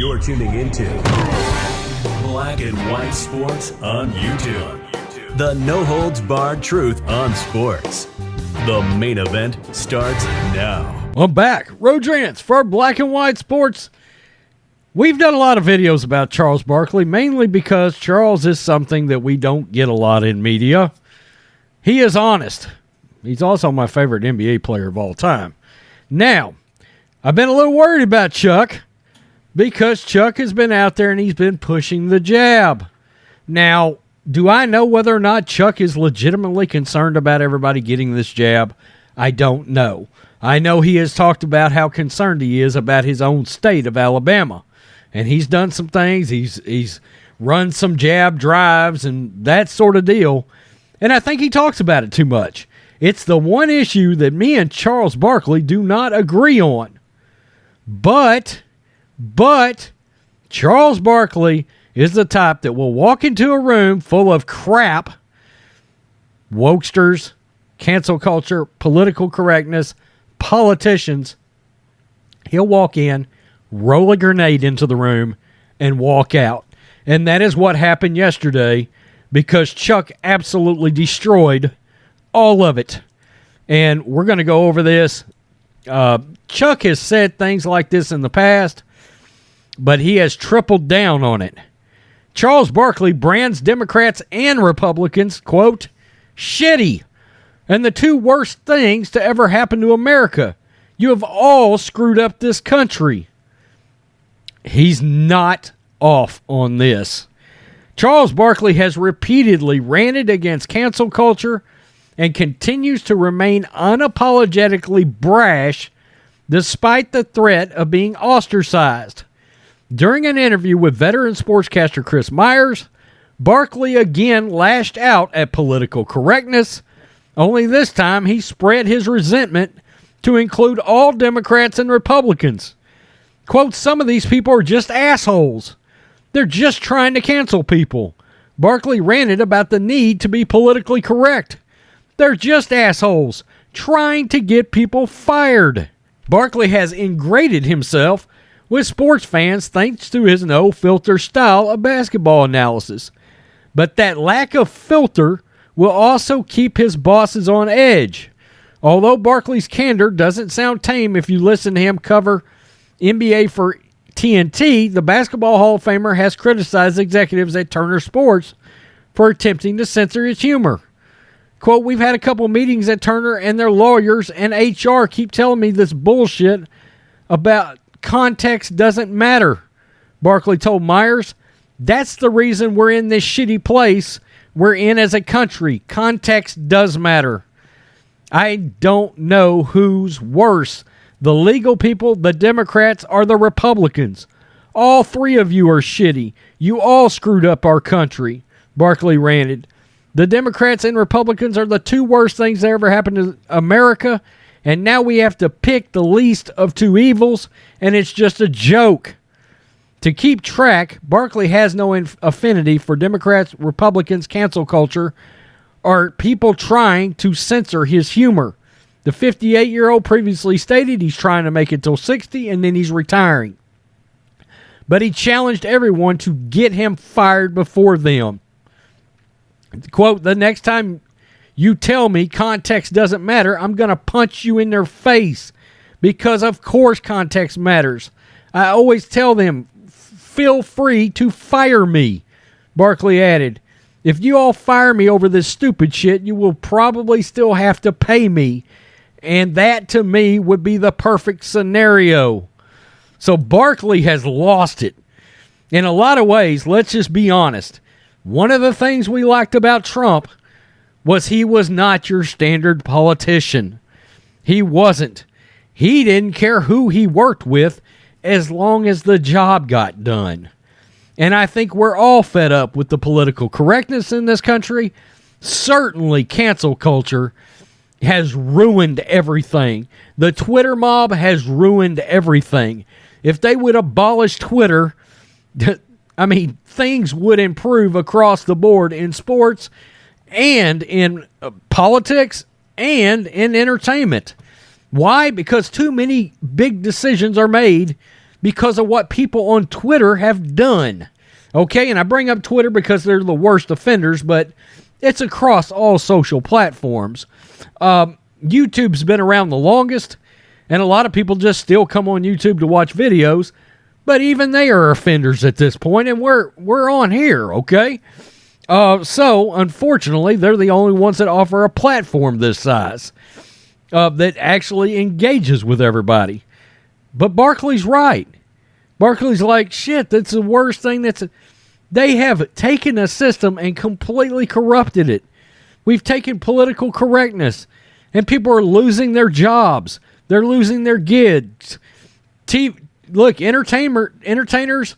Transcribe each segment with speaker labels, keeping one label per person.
Speaker 1: You're tuning into Black and White Sports on YouTube. The no-holds-barred truth on sports. The main event starts now.
Speaker 2: I'm back. Rodrance for Black and White Sports. We've done a lot of videos about Charles Barkley, mainly because Charles is something that we don't get a lot in media. He is honest. He's also my favorite NBA player of all time. Now, I've been a little worried about Chuck because Chuck has been out there and he's been pushing the jab. Now, do I know whether or not Chuck is legitimately concerned about everybody getting this jab? I don't know. I know he has talked about how concerned he is about his own state of Alabama. And he's done some things. He's run some jab drives and that sort of deal. And I think he talks about it too much. It's the one issue that me and Charles Barkley do not agree on. But Charles Barkley is the type that will walk into a room full of crap, wokesters, cancel culture, political correctness, politicians. He'll walk in, roll a grenade into the room, and walk out. And that is what happened yesterday because Chuck absolutely destroyed all of it. And we're going to go over this. Chuck has said things like this in the past, but he has tripled down on it. Charles Barkley brands Democrats and Republicans, quote, shitty, and the two worst things to ever happen to America. You have all screwed up this country. He's not off on this. Charles Barkley has repeatedly ranted against cancel culture and continues to remain unapologetically brash despite the threat of being ostracized. During an interview with veteran sportscaster Chris Myers, Barkley again lashed out at political correctness, only this time he spread his resentment to include all Democrats and Republicans. Quote, some of these people are just assholes. They're just trying to cancel people. Barkley ranted about the need to be politically correct. They're just assholes trying to get people fired. Barkley has ingrained himself with sports fans thanks to his no-filter style of basketball analysis. But that lack of filter will also keep his bosses on edge. Although Barkley's candor doesn't sound tame if you listen to him cover NBA for TNT, the Basketball Hall of Famer has criticized executives at Turner Sports for attempting to censor his humor. Quote, we've had a couple meetings at Turner and their lawyers and HR keep telling me this bullshit about context doesn't matter. Barkley told Myers, that's the reason we're in this shitty place we're in as a country. Context does matter. I don't know who's worse, the legal people, the Democrats, or the Republicans. All three of you are shitty. You all screwed up our country, Barkley ranted. The Democrats and Republicans are the two worst things that ever happened to America, and now we have to pick the least of two evils, and it's just a joke. To keep track, Barkley has no affinity for Democrats, Republicans, cancel culture, or people trying to censor his humor. The 58-year-old previously stated he's trying to make it till 60 and then he's retiring. But he challenged everyone to get him fired before them. Quote, the next time you tell me context doesn't matter, I'm going to punch you in their face because of course context matters. I always tell them, feel free to fire me, Barkley added. If you all fire me over this stupid shit, you will probably still have to pay me. And that, to me, would be the perfect scenario. So Barkley has lost it. In a lot of ways, let's just be honest. One of the things we liked about Trump was he was not your standard politician. He wasn't. He didn't care who he worked with as long as the job got done. And I think we're all fed up with the political correctness in this country. Certainly cancel culture has ruined everything. The Twitter mob has ruined everything. If they would abolish Twitter, I mean, things would improve across the board in sports and in politics and in entertainment. Why? Because too many big decisions are made because of what people on Twitter have done. Okay, and I bring up Twitter because they're the worst offenders, but it's across all social platforms. YouTube's been around the longest, and a lot of people just still come on YouTube to watch videos, but even they are offenders at this point, and we're on here, okay? So, unfortunately, they're the only ones that offer a platform this size that actually engages with everybody. But Barkley's right. Barkley's like, shit, that's the worst thing they have taken a system and completely corrupted it. We've taken political correctness, and people are losing their jobs. They're losing their gigs. Look, entertainers,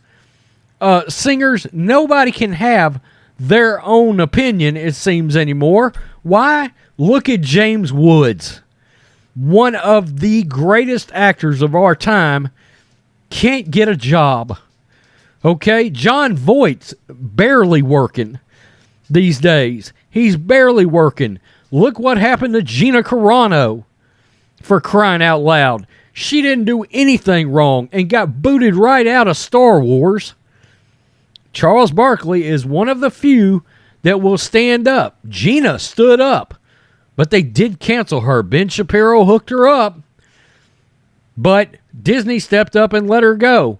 Speaker 2: singers, nobody can have their own opinion, it seems, anymore. Why? Look at James Woods. One of the greatest actors of our time can't get a job. Okay? John Voight's barely working these days. He's barely working. Look what happened to Gina Carano, for crying out loud. She didn't do anything wrong and got booted right out of Star Wars. Charles Barkley is one of the few that will stand up. Gina stood up, but they did cancel her. Ben Shapiro hooked her up, but Disney stepped up and let her go.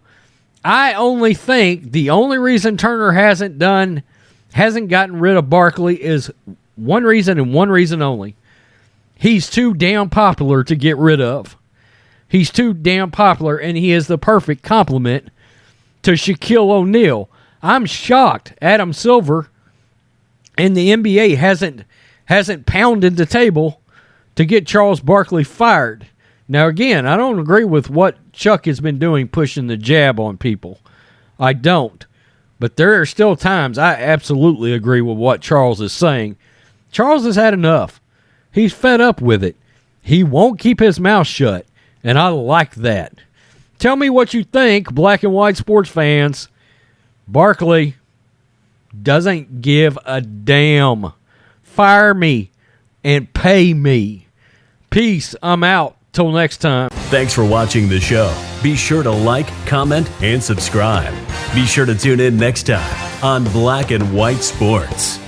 Speaker 2: I only think the only reason Turner hasn't gotten rid of Barkley is one reason and one reason only. He's too damn popular to get rid of. He's too damn popular, and he is the perfect complement to Shaquille O'Neal. I'm shocked Adam Silver and the NBA hasn't pounded the table to get Charles Barkley fired. Now, again, I don't agree with what Chuck has been doing, pushing the jab on people. I don't. But there are still times I absolutely agree with what Charles is saying. Charles has had enough. He's fed up with it. He won't keep his mouth shut, and I like that. Tell me what you think, black and white sports fans. Barkley doesn't give a damn. Fire me and pay me. Peace. I'm out. Till next time.
Speaker 1: Thanks for watching the show. Be sure to like, comment, and subscribe. Be sure to tune in next time on Black and White Sports.